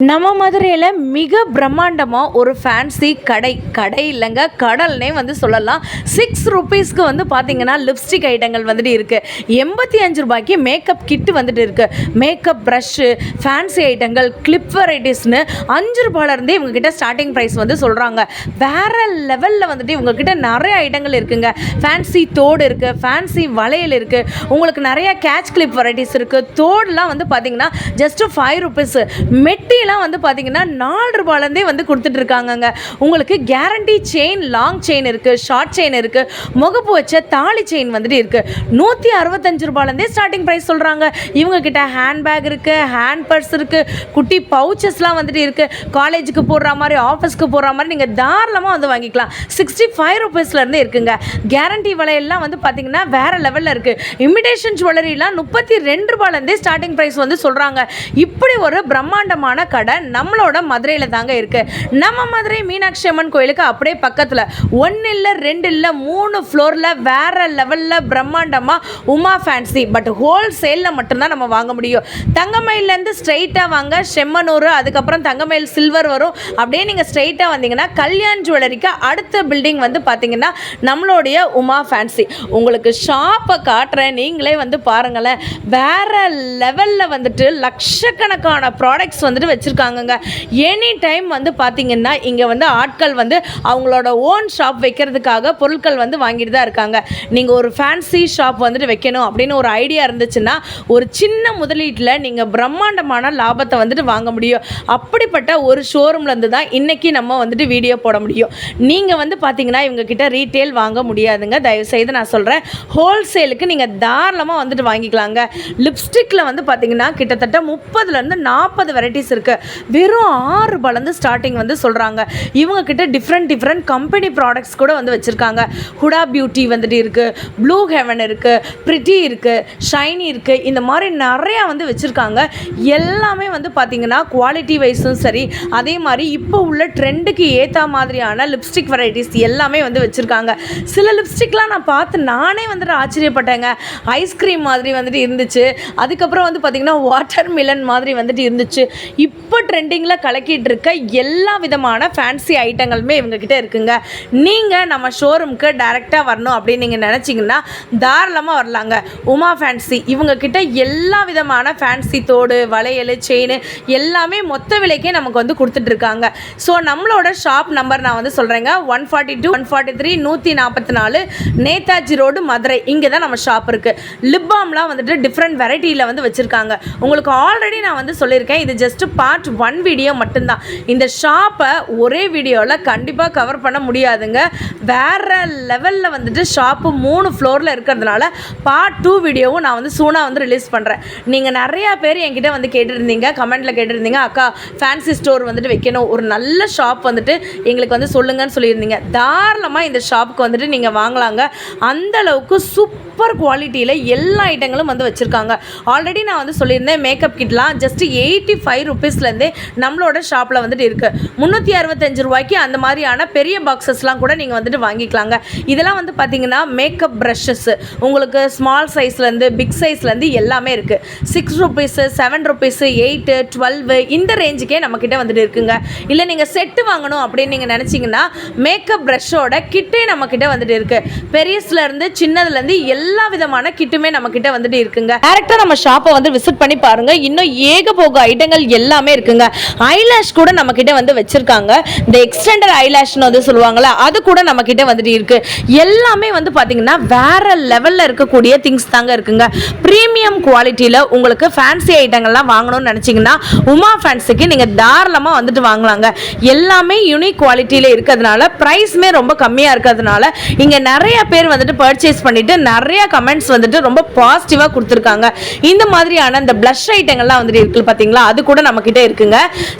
நம்ம மதுரையில் மிக பிரம்மாண்டமாக ஒரு ஃபேன்சி கடை இல்லைங்க, கடல்னே வந்து சொல்லலாம். 6 ருபீஸ்க்கு வந்து பார்த்தீங்கன்னா லிப்ஸ்டிக் ஐட்டங்கள் வந்துட்டு இருக்குது. 85 ரூபாய்க்கு மேக்கப் கிட்டு வந்துட்டு இருக்குது. மேக்கப் ப்ரஷ்ஷு, ஃபேன்சி ஐட்டங்கள், கிளிப் வெரைட்டிஸ்னு 5 ரூபாயிலேருந்தே இவங்ககிட்ட ஸ்டார்டிங் ப்ரைஸ் வந்து சொல்கிறாங்க. வேறு லெவலில் வந்துட்டு இவங்ககிட்ட நிறைய ஐட்டங்கள் இருக்குங்க. ஃபேன்சி தோடு இருக்குது, ஃபேன்சி வளையல் இருக்குது, உங்களுக்கு நிறையா கேட்ச் கிளிப் வெரைட்டிஸ் இருக்குது. தோடுலாம் வந்து பார்த்தீங்கன்னா ஜஸ்ட்டு 5 ருபீஸு. மெட்டியில் வந்து பார்த்தீங்கன்னா 4 ரூபாயிலேருந்தே வந்து கொடுத்துட்ருக்காங்கங்க. உங்களுக்கு கேரண்டி செயின், லாங் செயின் இருக்குது, ஷார்ட் செயின் இருக்குது, முகப்பு வச்ச தாலி செயின் வந்துட்டு இருக்குது. 165 ரூபாயிலேருந்தே ஸ்டார்டிங் ப்ரைஸ் சொல்கிறாங்க. இவங்கக்கிட்ட ஹேண்ட்பேக் இருக்குது, ஹேண்ட் பர்ஸ் இருக்குது, குட்டி பவுச்சஸ்லாம் வந்துட்டு இருக்குது. காலேஜுக்கு போடுற மாதிரி, ஆஃபீஸ்க்கு போடுற மாதிரி நீங்கள் தாராளமாக வந்து வாங்கிக்கலாம். 65 ருபீஸ்லேருந்து இருக்குங்க. கேரண்டி விலையெல்லாம் வந்து பார்த்தீங்கன்னா வேறு லெவலில் இருக்குது. இமிடேஷன் ஜுவல்லரிலாம் 32 ரூபாயிலேருந்தே ஸ்டார்டிங் ப்ரைஸ் வந்து சொல்கிறாங்க. இப்படி ஒரு பிரம்மாண்டமான கடை நம்மளோட மதுரையில் தாங்க இருக்கு. நம்ம மதுரை மீனாட்சி அம்மன் கோயிலுக்கு அப்படியே பக்கத்தில் 1 இல்லை 2 இல்லை 3 ஃப்ளோரில் வேற லெவலில் பிரம்மாண்டமாக உமா ஃபேன்சி, பட் ஹோல்சேலில் மட்டும்தான் நம்ம வாங்க முடியும். தங்கமயிலேருந்து ஸ்ட்ரெயிட்டாக வாங்க, செம்மனூர், அதுக்கப்புறம் தங்கமயில் சில்வர் வரும். அப்படியே நீங்கள் ஸ்ட்ரெயிட்டாக வந்தீங்கன்னா கல்யாண் ஜுவல்லரிக்கு அடுத்த பில்டிங் வந்து பார்த்தீங்கன்னா நம்மளுடைய உமா ஃபேன்சி. உங்களுக்கு ஷாப்பை காட்டுறேன், நீங்களே வந்து பாருங்களேன். வேற லெவலில் வந்துட்டு லட்சக்கணக்கான ப்ராடக்ட்ஸ் வந்துட்டு வச்சுருக்காங்கங்க. எனி டைம் வந்து பார்த்தீங்கன்னா இங்கே வந்து ஆட்கள் வந்து அவங்களோட ஓன் ஷாப் வைக்கிறதுக்காக பொருட்கள் வந்து வாங்கிட்டு தான் இருக்காங்க. நீங்கள் ஒரு ஃபேன்சி ஷாப் வந்துட்டு வைக்கணும் அப்படின்னு ஒரு ஐடியா இருந்துச்சுன்னா ஒரு சின்ன முதலீட்டில் நீங்கள் பிரம்மாண்டமான லாபத்தை வந்துட்டு வாங்க முடியும். அப்படிப்பட்ட ஒரு ஷோரூம்லேருந்து தான் இன்றைக்கி நம்ம வந்துட்டு வீடியோ போட முடியும். நீங்கள் வந்து பார்த்தீங்கன்னா இவங்கக்கிட்ட ரீட்டெயில் வாங்க முடியாதுங்க. தயவுசெய்து நான் சொல்கிறேன், ஹோல்சேலுக்கு நீங்கள் தாராளமாக வந்துட்டு வாங்கிக்கலாங்க. லிப்ஸ்டிக்கில் வந்து பார்த்தீங்கன்னா கிட்டத்தட்ட 30லேருந்து 40 வெரைட்டிஸ் இருக்குது. வெறும் 6 ரூபாயிலேருந்து ஸ்டார்டிங் வந்து சொல்கிறாங்க. இவங்கக்கிட்ட டிஃப்ரெண்ட் கம்பெனி ப்ராடக்ட்ஸ் கூட வந்து வச்சுருக்காங்க. ஹுடா பியூட்டி வந்துட்டு இருக்குது, ப்ளூ ஹெவன் இருக்குது, பிரிட்டி இருக்குது, ஷைனி இருக்குது. இந்த மாதிரி நிறையா வந்து வச்சுருக்காங்க. எல்லாமே வந்து பார்த்திங்கன்னா குவாலிட்டி வைஸும் சரி, அதே மாதிரி இப்போ உள்ள ட்ரெண்டுக்கு ஏற்ற மாதிரியான லிப்ஸ்டிக் வெரைட்டிஸ் எல்லாமே வந்து வச்சுருக்காங்க. சில லிப்ஸ்டிக்லாம் நான் பார்த்து நானே வந்துட்டு ஆச்சரியப்பட்டேங்க. ஐஸ்கிரீம் மாதிரி வந்துட்டு இருந்துச்சு. அதுக்கப்புறம் வந்து பார்த்திங்கன்னா வாட்டர் மிலன் மாதிரி வந்துட்டு இருந்துச்சு. இப்போ ட்ரெண்டிங்கில் கலக்கிட்டு இருக்க எல்லா விதமான ஃபேன்சி ஐட்டங்களுமே இவங்ககிட்ட இருக்குங்க. நீங்கள் நம்ம ஷோரூமுக்கு டைரெக்டாக வரணும் அப்படின்னு நீங்கள் நினச்சிங்கன்னா தாராளமாக வரலாங்க. உமா ஃபேன்சி இவங்கக்கிட்ட எல்லா விதமான ஃபேன்சி தோடு, வளையல், செயின் எல்லாமே மொத்த விலைக்கே நமக்கு வந்து கொடுத்துட்ருக்காங்க. ஸோ நம்மளோட ஷாப் நம்பர் நான் வந்து சொல்கிறேங்க, 142, 143, 144 நேதாஜி ரோடு, மதுரை. இங்கே தான் நம்ம ஷாப் இருக்குது. லிப்பாம்லாம் வந்துட்டு டிஃப்ரெண்ட் வெரைட்டியில் வந்து வச்சுருக்காங்க. உங்களுக்கு ஆல்ரெடி நான் வந்து சொல்லியிருக்கேன், இது ஜஸ்ட் பார்ட் 1 வீடியோ மட்டும்தான். இந்த ஷாப்பை ஒரே வீடியோவில் கண்டிப்பாக கவர் பண்ண முடியாதுங்க. வேறு லெவலில் வந்துட்டு ஷாப்பு 3 ஃப்ளோரில் இருக்கிறதுனால பார்ட் 2 வீடியோவும் நான் வந்து சூனாக வந்து ரிலீஸ் பண்ணுறேன். நீங்கள் நிறையா பேர் என்கிட்ட வந்து கேட்டுருந்தீங்க, கமெண்ட்டில் கேட்டுருந்தீங்க, அக்கா ஃபேன்சி ஸ்டோர் வந்துட்டு வைக்கணும், ஒரு நல்ல ஷாப் வந்துட்டு எங்களுக்கு வந்து சொல்லுங்கன்னு சொல்லியிருந்தீங்க. தாராளமாக இந்த ஷாப்புக்கு வந்துட்டு நீங்கள் வாங்கலாங்க. அந்தளவுக்கு சூப்பர் குவாலிட்டியில் எல்லா ஐட்டங்களும் வந்து வச்சுருக்காங்க. ஆல்ரெடி நான் வந்து சொல்லியிருந்தேன், மேக்கப் கிட்லாம் ஜஸ்ட் 85 ருபீஸ்லேருந்தே நம்மளோட ஷாப்பில் வந்துட்டு இருக்குது. 365 ரூபாய்க்கு அந்த மாதிரியான பெரிய பாக்ஸஸ்லாம் கூட நீங்கள் வந்துட்டு வாங்கிக்கலாங்க. இதெல்லாம் வந்து பார்த்தீங்கன்னா மேக்கப் ப்ரஷஸ் உங்களுக்கு ஸ்மால் சைஸ்லேருந்து பிக் சைஸ்லேருந்து எல்லாமே இருக்குது. 6 ருபீஸு, 7 ருபீஸு, 8, 12 இந்த ரேஞ்சுக்கே நம்மக்கிட்ட வந்துட்டு இருக்குங்க. இல்லை நீங்கள் செட்டு வாங்கணும் அப்படின்னு நீங்கள் நினச்சிங்கன்னா மேக்கப் ப்ரஷ்ஷோட கிட்டே நம்மக்கிட்ட வந்துட்டு இருக்குது. பெரியஸ்லேருந்து சின்னதுலேருந்து எல்லா விதமான கிட்டுமே நம்மக்கிட்ட வந்துட்டு இருக்குங்க. டேரெக்டாக நம்ம ஷாப்பை வந்து விசிட் பண்ணி பாருங்கள். இன்னும் ஏகபோக ஐட்டங்கள் எல்லாமே இருக்குங்க. ஐலாஷ் கூட நம்ம கிட்ட வந்து வச்சிருக்காங்க. இந்த எக்ஸ்டெண்டட் ஐலாஷ்னு வந்து சொல்லுவாங்கல்ல, அது கூட நம்ம கிட்ட வந்துட்டு இருக்கு. எல்லாமே வந்து பாத்தீங்கன்னா வேற லெவல்ல இருக்கக்கூடிய திங்ஸ் தாங்க இருக்குங்க. பிரீமியம் குவாலிட்டியில உங்களுக்கு ஃபேன்சி ஐட்டங்கள்லாம் வாங்கணும்னு நினைச்சீங்கன்னா உமா ஃபேன்சிக்கு நீங்க தாராளமா வந்துட்டு வாங்கலாங்க. எல்லாமே யூனிக் குவாலிட்டியில இருக்கிறதுனால பிரைஸ்மே ரொம்ப கம்மியா இருக்கிறதுனால இங்க நிறைய பேர் வந்துட்டு பர்ச்சேஸ் பண்ணிட்டு நிறைய கமெண்ட்ஸ் வந்துட்டு ரொம்ப பாசிட்டிவா கொடுத்துருக்காங்க. இந்த மாதிரியான இந்த பிளஷ் ஐட்டங்கள்லாம் வந்துட்டு இருக்கு பாத்தீங்களா, அது கூட நம்ம கிட்ட இருக்குங்க.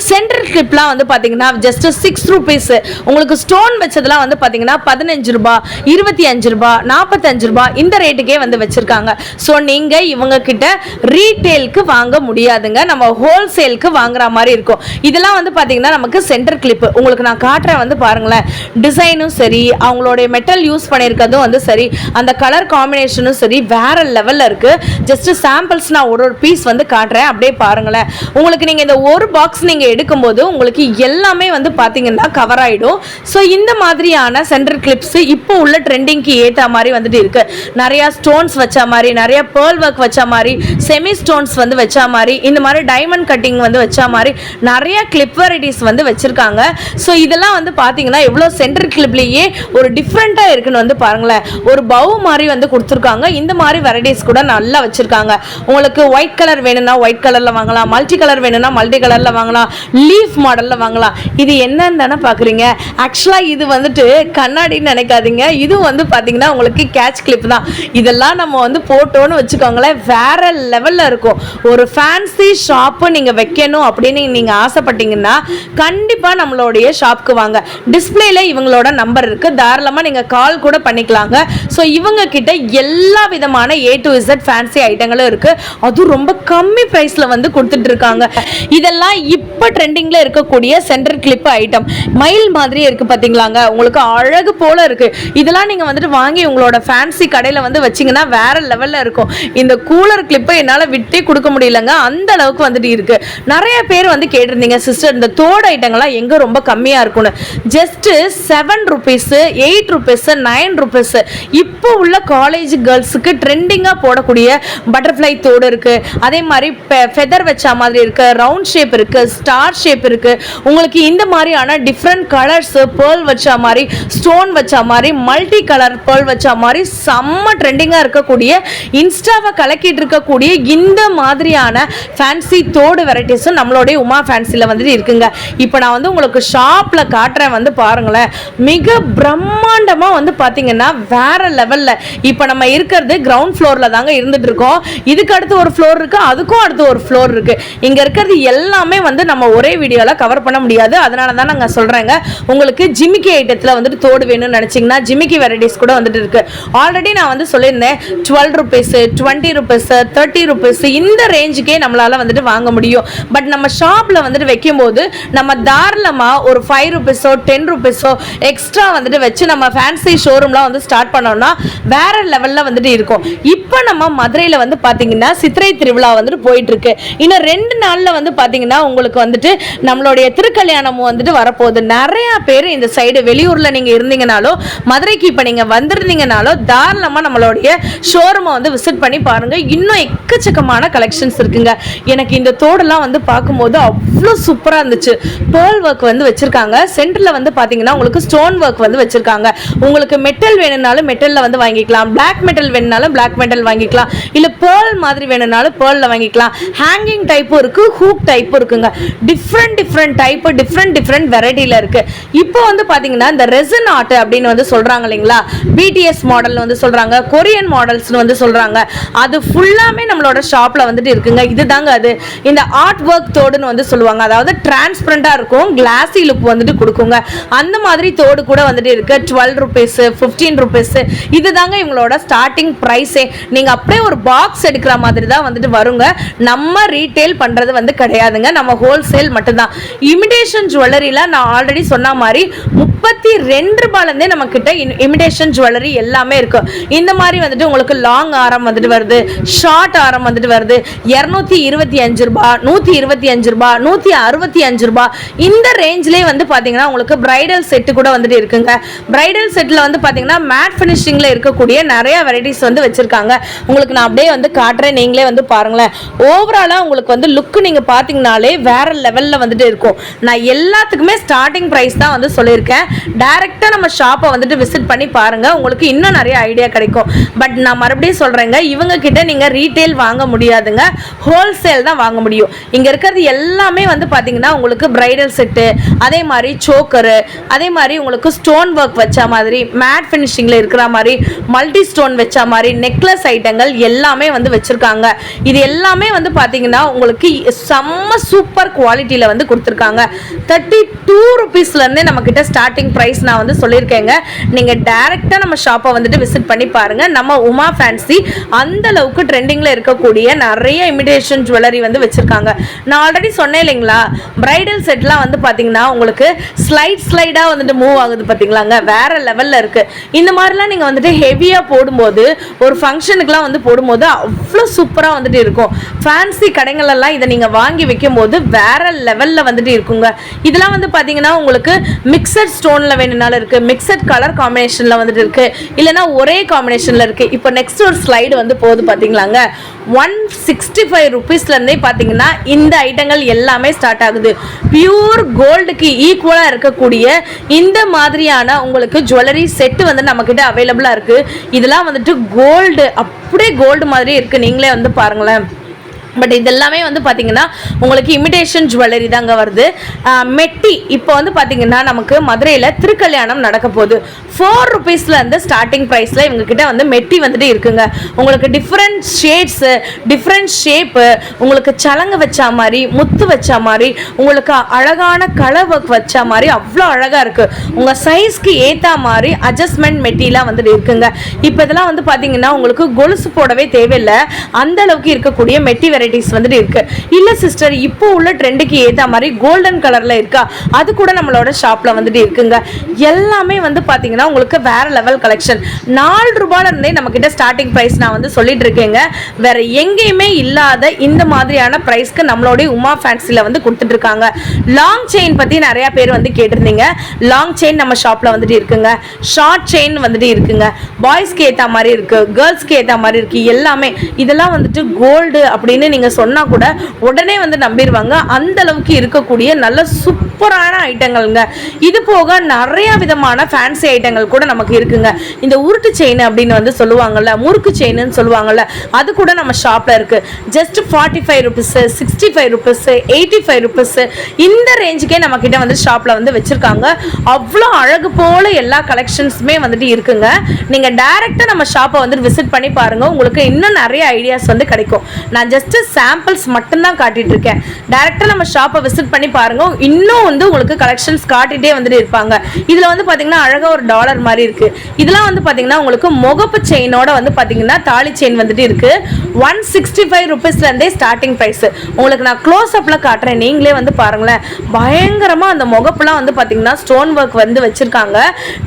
சென்டர் கிளிப்லாம் வந்து பார்த்தீங்கன்னா ஜஸ்ட் 6 ருபீஸ். உங்களுக்கு ஸ்டோன் வச்சதெல்லாம் வந்து பார்த்தீங்கன்னா 15 ரூபாய், 25 ரூபாய், 45 ரூபாய் இந்த ரேட்டுக்கே வந்து வச்சிருக்காங்க. ஸோ நீங்கள் இவங்க கிட்ட ரீட்டெயிலுக்கு வாங்க முடியாதுங்க, நம்ம ஹோல்சேலுக்கு வாங்குற மாதிரி இருக்கும். இதெல்லாம் வந்து பார்த்தீங்கன்னா நமக்கு சென்டர் கிளிப்பு உங்களுக்கு நான் காட்டுறேன் வந்து பாருங்களேன். டிசைனும் சரி, அவங்களுடைய மெட்டல் யூஸ் பண்ணியிருக்கிறதும் வந்து சரி, அந்த கலர் காம்பினேஷன் காம்பினேஷனும் சரி வேற லெவல்ல இருக்கு. ஜஸ்ட் சாம்பிள்ஸ் நான் ஒரு பீஸ் வந்து காட்டுறேன், அப்படியே பாருங்களேன். உங்களுக்கு நீங்க இந்த ஒரு பாக்ஸ் நீங்க எடுக்கும்போது உங்களுக்கு எல்லாமே வந்து பாத்தீங்கன்னா கவர் ஆயிடும். ஸோ இந்த மாதிரியான சென்டர் கிளிப்ஸ் இப்போ உள்ள ட்ரெண்டிங்க்கு ஏற்ற மாதிரி வந்துட்டு இருக்கு. நிறைய ஸ்டோன்ஸ் வச்ச மாதிரி, நிறைய பேர்ல் ஒர்க் வச்ச மாதிரி, செமி ஸ்டோன்ஸ் வந்து வச்ச மாதிரி, இந்த மாதிரி டைமண்ட் கட்டிங் வந்து வச்ச மாதிரி நிறைய கிளிப் வெரைட்டிஸ் வந்து வச்சிருக்காங்க. ஸோ இதெல்லாம் வந்து பாத்தீங்கன்னா எவ்வளோ சென்டர் கிளிப்லேயே ஒரு டிஃப்ரெண்டா இருக்குன்னு வந்து பாருங்களேன். ஒரு பவு மாதிரி வந்து கொடுத்துருக்காங்க. இந்த மாதிரி வெரைட்டிஸ் கூட நல்லா வச்சிருக்காங்க. உங்களுக்கு ஒயிட் கலர் வேணும்னா ஒயிட் கலர்ல வாங்கலாம், மல்டி கலர் வேணும்னா மல்டி கலர்ல வாங்கலாம், லீஃப் மாடல்ல வாங்கலாம். இது என்னன்னு தானே பாக்குறீங்க. ஆக்சுவலா இது வந்துட்டு கண்ணாடின்னு நினைக்காதீங்க. இது வந்து பாத்தீங்கன்னா உங்களுக்கு கேட்ச் கிளிப் தான். இதெல்லாம் நம்ம வந்து போட்டோன்னு வச்சுக்கோங்களேன், வேற லெவல்ல இருக்கும். ஒரு ஃபேன்சி ஷாப்பு நீங்க வைக்கணும் அப்படின்னு நீங்க ஆசைப்பட்டீங்கன்னா கண்டிப்பா நம்மளுடைய ஷாப்க்கு வாங்க. டிஸ்பிளேல இவங்களோட நம்பர் இருக்கு, தாராளமா நீங்க கால் கூட பண்ணிக்கலாங்க. ஸோ இவங்க கிட்ட எல்லா விதமான A to Z ஃபேன்சி ஐட்டங்களும் இருக்கு. அதுவும் ரொம்ப கம்மி பிரைஸ்ல வந்து கொடுத்துட்டு இருக்காங்க. இதெல்லாம் இப்போ ட்ரெண்டிங்ல இருக்கக்கூடிய சென்டர் கிளிப் ஐட்டம். மயில் மாதிரி இருக்கு பாத்தீங்களாங்க, உங்களுக்கு அழகு போல இருக்கு. இதெல்லாம் நீங்க வந்துட்டு வாங்கி உங்களோட ஃபேன்சி கடையில வந்து வச்சீங்கன்னா வேற லெவல்ல இருக்கும். இந்த கூலர் கிளிப்பை என்னால விட்டே கொடுக்க முடியலங்க, அந்த அளவுக்கு வந்துட்டு இருக்கு. நிறைய பேர் வந்து கேட்டிருந்தீங்க, சிஸ்டர் இந்த தோடு ஐட்டங்கள்லாம் எங்க ரொம்ப கம்மியா இருக்கும்னு. Just 7 rupees, 8 rupees, 9 rupees. இப்போ உள்ள காலேஜ் கேர்ள்ஸுக்கு ட்ரெண்டிங்கா போடக்கூடிய பட்டர்ஃப்ளை தோடு இருக்கு. அதே மாதிரி ஃபெதர் வச்ச மாதிரி இருக்கு, ரவுண்ட் ஷேப் இருக்கு, ஸ்டார் ஷேப் இருக்கு. உங்களுக்கு இந்த மாதிரியான டிஃப்ரெண்ட் கலர்ஸ், பேர்ல் வச்ச மாதிரி, ஸ்டோன் வச்ச மாதிரி, மல்டி கலர் பேர்ல் வச்ச மாதிரி செம்ம ட்ரெண்டிங்கா இருக்கக்கூடிய, இன்ஸ்டாவை கலக்கிட்டு இருக்கக்கூடிய இந்த மாதிரியான ஃபேன்சி தோடு வெரைட்டிஸும் நம்மளுடைய உமா ஃபேன்சில வந்துட்டு இருக்குங்க. இப்போ நான் வந்து உங்களுக்கு ஷாப்ல காட்டுறேன், வந்து பாருங்களேன். மிக பிரம்மாண்டமா வந்து பாத்தீங்கன்னா வேற லெவல்ல. இப்போ நம்ம இருக்கிறது கிரவுண்ட் ஃப்ளோர்ல தாங்க இருந்துட்டு இருக்கோம். இதுக்கு அடுத்து ஒரு ஃப்ளோர் இருக்கு, அதுக்கும் அடுத்து ஒரு ஃப்ளோர் இருக்கு. இங்க இருக்கிறது எல்லாமே வந்து நம்ம ஒரே வீடியோல கவர் பண்ண முடியாது. அதனால தான் நாங்க சொல்றேங்க, உங்களுக்கு ஜிமிக்கி ஐட்டத்துல வந்துட்டு தோடு வேணும்னு நினைச்சீங்கன்னா ஜிமிக்கி வெரைட்டிஸ் கூட வந்துட்டு இருக்கு. ஆல்ரெடி நான் வந்து சொல்லியிருந்தேன் 12 rupees, 20 rupees, 30 rupees இந்த ரேஞ்சுக்கே நம்மளால வந்துட்டு வாங்க முடியும். பட் நம்ம ஷாப்ல வந்துட்டு வைக்கும் போது நம்ம தாராளமா ஒரு 5 rupees, 10 rupees எக்ஸ்ட்ரா வந்துட்டு வச்சு நம்ம ஃபேன்சி ஷோரூம்லாம் வந்து ஸ்டார்ட் பண்ணோம்னா வேற லெவல்ல வந்துட்டு இருக்கும். இப்போ நம்ம மதுரையில வந்து பாத்தீங்கன்னா சித்திரை திருவிழா வந்துட்டு போயிட்டு இருக்கு. இன்னும் 2 நாள்ல வந்து பாத்தீங்கன்னா உங்களுக்கு வந்துட்டு நம்மளுடைய திருக்கல்யாணமும் வந்துட்டு வரப்போகுது. நிறைய பேர் இந்த சைடு வெளியூர்ல நீங்க இருந்தீங்கனாலோ மதுரைக்கு இப்போ நீங்க வந்திருந்தீங்கனாலோ தாராளமா நம்மளுடைய ஷோரூமை வந்து விசிட் பண்ணி பாருங்க. இன்னும் எக்கச்சக்கமான கலெக்ஷன்ஸ் இருக்குங்க. எனக்கு இந்த தோடெல்லாம் வந்து பார்க்கும்போது அவ்வளோ சூப்பரா இருந்துச்சு. பேர்ல் ஒர்க் வந்து வச்சிருக்காங்க. சென்டர்ல வந்து பாத்தீங்கன்னா உங்களுக்கு ஸ்டோன் ஒர்க் வந்து வச்சிருக்காங்க. உங்களுக்கு மெட்டல் வேணும்னாலும் மெட்டல்ல வந்து வாங்கிக்கலாம், பிளாக் மெட்டல் வேணும்னாலும் பிளாக் மெட்டல் வாங்கிக்கலாம், இல்ல பேர்ல் மாதிரி வேணும்னாலும் பேர்ல்ல வாங்கிக்கலாம். ஹேங்கிங் டைப்பும் இருக்கு, ஹூக் டைப்பும் இருக்குங்க. டிஃப்ரெண்ட் டைப், டிஃப்ரெண்ட் வெரைட்டில இருக்கு. இப்போ வந்து பாத்தீங்கன்னா இந்த ரெசின் ஆர்ட் அப்படின்னு வந்து சொல்றாங்க இல்லைங்களா, பிடிஎஸ் மாடல் வந்து சொல்றாங்க, கொரியன் மாடல்ஸ்னு வந்து சொல்றாங்க. அது ஃபுல்லாமே நம்மளோட ஷாப்ல வந்துட்டு இருக்குங்க. இதுதாங்க அது. இந்த ஆர்ட் ஒர்க் தோடுன்னு வந்து சொல்லுவாங்க. அதாவது டிரான்ஸ்பரண்டா இருக்கும், கிளாசி லுக் வந்துட்டு கொடுக்குங்க. அந்த மாதிரி தோடு கூட வந்துட்டு இருக்கு. 12 rupees, 15 rupees. இதுதாங்க இவங்களோட ஸ்டார்டிங் பிரைஸே. நீங்க அப்படியே ஒரு பாக்ஸ் எடுக்கிற மாதிரி தான் வந்துட்டு வருங்க. நம்ம ரீட்டைல் பண்றது வந்து கிடையாதுங்க, நம்ம ஹோல்சேல் மட்டும்தான். இமிடேஷன் ஜுவல்லரியில நான் ஆல்ரெடி சொன்ன மாதிரி 32 ரூபாயிலிருந்தே நம்ம கிட்ட இமிடேஷன் ஜுவல்லரி எல்லாமே இருக்கு. இந்த மாதிரி வந்துட்டு உங்களுக்கு லாங் ஆரம் வந்துட்டு வருது, ஷார்ட் ஆரம் வந்துட்டு வருது. 225 ரூபாய், 125 ரூபாய், 165 ரூபாய் இந்த ரேஞ்சிலே வந்து பாத்தீங்கன்னா உங்களுக்கு பிரைடல் செட்டு கூட வந்துட்டு இருக்குங்க. பிரைடல் செட்ல வந்து பாத்தீங்கன்னா மேட் ஃபினிஷிங்ல இருக்கக்கூடிய நிறைய வெரைட்டிஸ் வந்து வச்சிருக்காங்க. உங்களுக்கு நான் அப்படியே வந்து காட்டுறேன், நீங்களே வந்து பாருங்களேன். ஓவராலா உங்களுக்கு வந்து லுக் நீங்க பாத்தீங்கனாலே வேற லெவல்ல வந்துட்டு இருக்கும். நான் எல்லாத்துக்குமே ஸ்டார்டிங் பிரைஸ் தான் வந்து சொல்லியிருக்கேன். டைரக்டா நம்ம ஷாப்பை வந்துட்டு விசிட் பண்ணி பாருங்க, உங்களுக்கு இன்னும் நிறைய ஐடியா கிடைக்கும். பட் நான் மறுபடியும் சொல்றேங்க, இவங்க கிட்ட நீங்க ரீட்டைல் வாங்க முடியாதுங்க, ஹோல்சேல் தான் வாங்க முடியும். இங்க இருக்கிறது எல்லாமே வந்து பாத்தீங்கன்னா உங்களுக்கு பிரைடல் செட்டு, அதே மாதிரி சோக்கரு, அதே மாதிரி உங்களுக்கு ஸ்டோன் ஒர்க் வச்ச மாதிரி, மேட் ஃபினிஷிங்ல இருக்கிற மாதிரி, மல்டி ஸ்டோன் வச்ச மாதிரி நெக்லஸ் ஐட்டங்கள் எல்லாமே வந்து வச்சிருக்காங்க. இது எல்லாமே வந்து பாத்தீங்கன்னா உங்களுக்கு செம்ம சூப்பர் குவாலிட்டியில வந்து கொடுத்துருக்காங்க. 32 rupeesல இருந்தே நம்ம கிட்ட ஸ்டார்டிங் பிரைஸ் நான் வந்து சொல்லியிருக்கேங்க. நீங்க டைரக்டா நம்ம ஷாப்பை வந்துட்டு விசிட் பண்ணி பாருங்க. நம்ம உமா ஃபேன்சி அந்த அளவுக்கு ட்ரெண்டிங்ல இருக்கக்கூடிய நிறைய இமிடேஷன் ஜுவல்லரி வந்து வச்சிருக்காங்க. நான் ஆல்ரெடி சொன்னேன் இல்லைங்களா, பிரைடல் செட்லாம் வந்து பாத்தீங்கன்னா உங்களுக்கு ஸ்லைடா வந்துட்டு மூவ் ஆகுது பாத்தீங்களாங்க, வேற லெவல்ல இருக்கு. இந்த மாதிரிலாம் நீங்க வந்துட்டு ஹெவியா போடும் போடும்போது ஒரு ஃபங்க்ஷனுக்குலாம் வந்து போடும்போது அவ்வளோ சூப்பராக வந்துட்டு இருக்கும். ஃபேன்சி கடைங்களெல்லாம் இதை நீங்கள் வாங்கி வைக்கும் போது வேற லெவலில் வந்துட்டு இருக்குங்க. இதெல்லாம் வந்து பார்த்தீங்கன்னா உங்களுக்கு மிக்சட் ஸ்டோனில் வேணும்னாலும் இருக்குது, மிக்சட் கலர் காம்பினேஷனில் வந்துட்டு இருக்குது, இல்லைனா ஒரே காம்பினேஷனில் இருக்குது. இப்போ நெக்ஸ்ட் ஒரு ஸ்லைடு வந்து போகுது பார்த்தீங்களாங்க. 165 ருபீஸ்லேருந்தே பார்த்தீங்கன்னா இந்த ஐட்டங்கள் எல்லாமே ஸ்டார்ட் ஆகுது. பியூர் கோல்டுக்கு ஈக்குவலாக இருக்கக்கூடிய இந்த மாதிரியான உங்களுக்கு ஜுவல்லரி செட்டு வந்து நம்மக்கிட்ட அவைலபிளாக இருக்குது. இதெல்லாம் வந்துட்டு கோல்டு, அப்படியே கோல்டு மாதிரி இருக்குது. நீங்களே வந்து பாருங்களேன். பட் இதெல்லாமே வந்து பார்த்தீங்கன்னா உங்களுக்கு இமிடேஷன் ஜுவல்லரி தாங்க வருது. மெட்டி இப்போ வந்து பார்த்தீங்கன்னா நமக்கு மதுரையில் திருக்கல்யாணம் நடக்க போகுது. 4 ருபீஸ்லேருந்து ஸ்டார்டிங் ப்ரைஸில் இவங்ககிட்ட வந்து மெட்டி வந்துட்டு இருக்குங்க. உங்களுக்கு டிஃப்ரெண்ட் ஷேட்ஸு, டிஃப்ரெண்ட் ஷேப்பு, உங்களுக்கு சலங்கு வச்சா மாதிரி, முத்து வச்சா மாதிரி, உங்களுக்கு அழகான கலர் ஒர்க் வச்சா மாதிரி அவ்வளோ அழகாக இருக்குது. உங்கள் சைஸ்க்கு ஏற்ற மாதிரி அட்ஜஸ்ட்மெண்ட் மெட்டிலாம் வந்துட்டு இருக்குங்க. இப்போ இதெல்லாம் வந்து பார்த்தீங்கன்னா உங்களுக்கு கொலுசு போடவே தேவையில்லை, அந்த அளவுக்கு இருக்கக்கூடிய மெட்டி வெரைட்டிஸ் வந்துட்டு இருக்கு. இல்ல சிஸ்டர் இப்போ உள்ள ட்ரெண்டுக்கு ஏத்த மாதிரி கோல்டன் கலர்ல இருக்கா, அது கூட நம்மளோட ஷாப்ல வந்துட்டு இருக்குங்க. எல்லாமே வந்து பாத்தீங்கன்னா உங்களுக்கு வேற லெவல் கலெக்ஷன். 4 ரூபாயில இருந்தே நம்ம கிட்ட ஸ்டார்டிங் பிரைஸ் நான் வந்து சொல்லிட்டு இருக்கேங்க. வேற எங்கேயுமே இல்லாத இந்த மாதிரியான பிரைஸ்க்கு நம்மளோட உமா ஃபேன்சில வந்து கொடுத்துட்டு இருக்காங்க. லாங் செயின் பத்தி நிறைய பேர் வந்து கேட்டிருந்தீங்க. லாங் செயின் நம்ம ஷாப்ல வந்துட்டு இருக்குங்க. ஷார்ட் செயின் வந்துட்டு இருக்குங்க. பாய்ஸ்க்கு ஏத்த மாதிரி இருக்கு, கேர்ள்ஸ்க்கு ஏத்த மாதிரி இருக்கு. எல்லாமே இதெல்லாம் வந்துட்டு கோல்டு அப்படின்னு நீங்க சொன்னா கூட உடனே வந்து நம்பிடுவாங்க. அந்த அளவுக்கு இருக்கக்கூடிய நல்ல சூப்பரான ஐட்டங்கள்ங்க. இது போக நிறைய விதமான ஃபேன்சி ஐட்டங்கள் கூட நமக்கு இருக்குங்க. இந்த உருட்டு செயின் அப்படின்னு வந்து சொல்லுவாங்கல்ல, முறுக்கு செயின்னு சொல்லுவாங்கல்ல, அது கூட நம்ம ஷாப்ல இருக்கு. ஜஸ்ட் 45 ருபீஸ், 65 ருபீஸ், 85 ருபீஸ், இந்த ரேஞ்சுக்கே நம்ம கிட்ட வந்து ஷாப்ல வந்து வச்சிருக்காங்க. அவ்வளோ அழகு போல எல்லா கலெக்ஷன்ஸுமே வந்துட்டு இருக்குங்க. நீங்க டைரக்டா நம்ம ஷாப்பை வந்து விசிட் பண்ணி பாருங்க, உங்களுக்கு இன்னும் நிறைய ஐடியாஸ் வந்து கிடைக்கும். நான் ஜஸ்ட் சாம்பிள்ஸ் மட்டும்தான் காட்டிட்டு இருக்கேன். டைரக்டா நம்ம ஷாப்பை விசிட் பண்ணி பாருங்க, இன்னும் வந்து உங்களுக்கு கலெக்ஷன்ஸ் காட்டிட்டே வந்துட்டு இருப்பாங்க. இதுல வந்து பாத்தீங்கன்னா அழகா ஒரு டாலர் மாதிரி இருக்கு. இதெல்லாம் வந்து பாத்தீங்கன்னா உங்களுக்கு முகப்பு செயினோட வந்து பாத்தீங்கன்னா தாலி செயின் வந்துட்டு இருக்கு. 165 ருபீஸ்ல இருந்தே ஸ்டார்டிங் பிரைஸ். உங்களுக்கு நான் க்ளோஸ் அப்ல காட்டுறேன், நீங்களே வந்து பாருங்களேன். பயங்கரமா அந்த முகப்புலாம் வந்து பாத்தீங்கன்னா ஸ்டோன் ஒர்க் வந்து வச்சிருக்காங்க.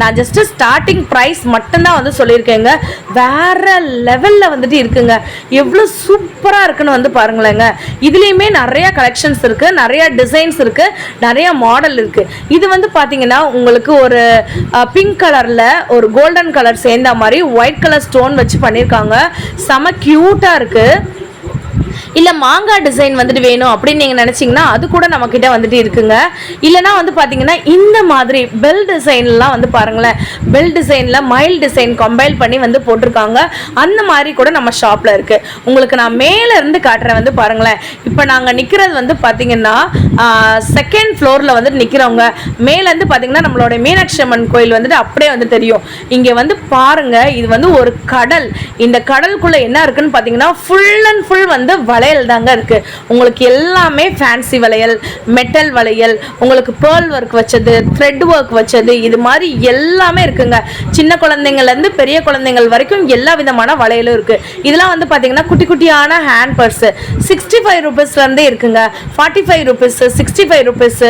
நான் ஜஸ்ட் ஸ்டார்டிங் பிரைஸ் மட்டும்தான் வந்து சொல்லியிருக்கேங்க. வேற லெவல்ல வந்துட்டு இருக்குங்க. எவ்வளவு சூப்பரா இருக்குன்னு வந்து பாருங்களேங்க. இதுலயுமே நிறைய கலெக்ஷன்ஸ் இருக்கு, நிறைய டிசைன்ஸ் இருக்கு, நிறைய மாடல் இருக்கு. இது வந்து பாத்தீங்கன்னா உங்களுக்கு ஒரு பிங்க் கலர்ல ஒரு கோல்டன் கலர் சேர்ந்த மாதிரி ஒயிட் கலர் ஸ்டோன் வச்சு பண்ணிருக்காங்க. செம கியூட்டா இருக்கு. இல்லை மாங்காய் டிசைன் வந்துட்டு வேணும் அப்படின்னு நீங்கள் நினச்சிங்கன்னா அது கூட நம்மக்கிட்ட வந்துட்டு இருக்குங்க. இல்லைனா வந்து பார்த்தீங்கன்னா இந்த மாதிரி பெல் டிசைன்லாம் வந்து பாருங்களேன், பெல் டிசைனில் மைல் டிசைன் கம்பைல் பண்ணி வந்து போட்டிருக்காங்க. அந்த மாதிரி கூட நம்ம ஷாப்பில் இருக்குது. உங்களுக்கு நான் மேலே இருந்து காட்டுறேன் வந்து பாருங்களேன். இப்போ நாங்கள் நிற்கிறது வந்து பார்த்தீங்கன்னா செகண்ட் ஃப்ளோரில் வந்துட்டு நிற்கிறவங்க. மேலேருந்து பார்த்தீங்கன்னா நம்மளோட மீனாட்சி அம்மன் கோயில் வந்துட்டு அப்படியே வந்து தெரியும். இங்கே வந்து பாருங்கள், இது வந்து ஒரு கடல். இந்த கடலுக்குள்ளே என்ன இருக்குன்னு பார்த்தீங்கன்னா ஃபுல் அண்ட் ஃபுல் வந்து வளையல் தாங்க இருக்கு. உங்களுக்கு எல்லாமே ஃபேன்சி வளையல், மெட்டல் வளையல், உங்களுக்கு பேர்ல் ஒர்க் வச்சது, த்ரெட் ஒர்க் வச்சது, இது மாதிரி எல்லாமே இருக்குங்க. சின்ன குழந்தைங்கள்லேருந்து பெரிய குழந்தைங்கள் வரைக்கும் எல்லா விதமான வளையலும் இருக்கு. இதெல்லாம் வந்து பார்த்தீங்கன்னா குட்டி குட்டியான ஹேண்ட் பர்ஸ் 65 ருபீஸ்லேருந்தே இருக்குங்க. 45 ருபீஸ், 65 ருபீஸ்,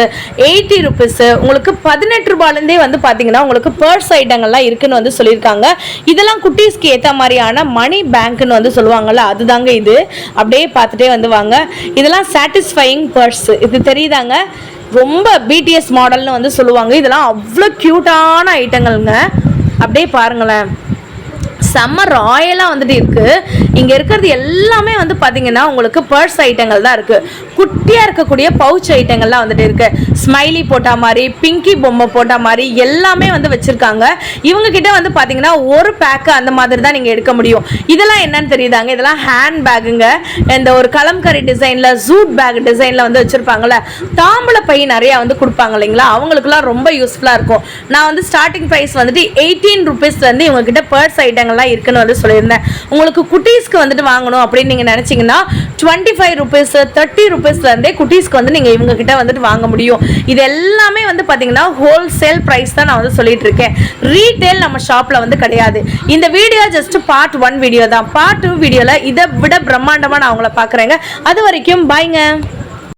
80 ருபீஸ், உங்களுக்கு 18 ரூபாயிலேருந்தே வந்து பார்த்தீங்கன்னா உங்களுக்கு பர்ஸ் ஐட்டங்கள்லாம் இருக்குன்னு வந்து சொல்லியிருக்காங்க. இதெல்லாம் குட்டீஸ்க்கு ஏற்ற மாதிரியான மணி பேங்க்னு வந்து சொல்லுவாங்கல்ல, அதுதாங்க இது. அப்படியே பார்த்துட்டே வந்து வாங்க. இதெல்லாம் சாட்டிஸ்ஃபையிங் பர்ஸ், இது தெரியுதாங்க, ரொம்ப பிடிஎஸ் மாடல்னு வந்து சொல்லுவாங்க. இதெல்லாம் அவ்வளோ க்யூட்டான ஐட்டங்கள்ங்க. அப்படியே பாருங்களேன், செம்ம ராயலாக வந்துட்டு இருக்குது. இங்கே இருக்கிறது எல்லாமே வந்து பார்த்தீங்கன்னா உங்களுக்கு பர்ஸ் ஐட்டங்கள் தான் இருக்குது. குட்டியாக இருக்கக்கூடிய பவுச் ஐட்டங்கள்லாம் வந்துட்டு இருக்குது. ஸ்மைலி போட்ட மாதிரி, பிங்கி பொம்மை போட்ட மாதிரி எல்லாமே வந்து வச்சுருக்காங்க. இவங்கக்கிட்ட வந்து பார்த்தீங்கன்னா ஒரு பேக்கு அந்த மாதிரி தான் நீங்கள் எடுக்க முடியும். இதெல்லாம் என்னன்னு தெரியுதாங்க, இதெல்லாம் ஹேண்ட் பேக்குங்க. இந்த ஒரு கலம்கரி டிசைனில், ஜூட் பேக் டிசைனில் வந்து வச்சுருப்பாங்கள்ல, தாம்பூல பை நிறையா வந்து கொடுப்பாங்க இல்லைங்களா, அவங்களுக்குலாம் ரொம்ப யூஸ்ஃபுல்லாக இருக்கும். நான் வந்து ஸ்டார்டிங் ப்ரைஸ் வந்துட்டு 18 ருபீஸ்லேருந்து இவங்ககிட்ட பர்ஸ் ஐட்டங்கள்லாம் இருக்குன்னு வந்து சொல்லியிருந்தேன். உங்களுக்கு குட்டீஸ்க்கு வந்துட்டு வாங்கணும் அப்படின்னு நீங்கள் நினச்சிங்கன்னா 25 ருபீஸ், 30 ருபீஸ்லேருந்தே குட்டீஸ்க்கு வந்து நீங்கள் இவங்க கிட்ட வந்துட்டு வாங்க முடியும். இது எல்லாமே வந்து பார்த்தீங்கன்னா ஹோல்சேல் ப்ரைஸ் தான் நான் வந்து சொல்லிட்டு இருக்கேன். ரீட்டெயில் நம்ம ஷாப்பில் வந்து கிடையாது. இந்த வீடியோ ஜஸ்ட் பார்ட் 1 வீடியோ தான். பார்ட் 2 வீடியோவில் இதை விட பிரம்மாண்டமாக நான் உங்களை பார்க்குறேங்க. அது வரைக்கும் பாய்ங்க.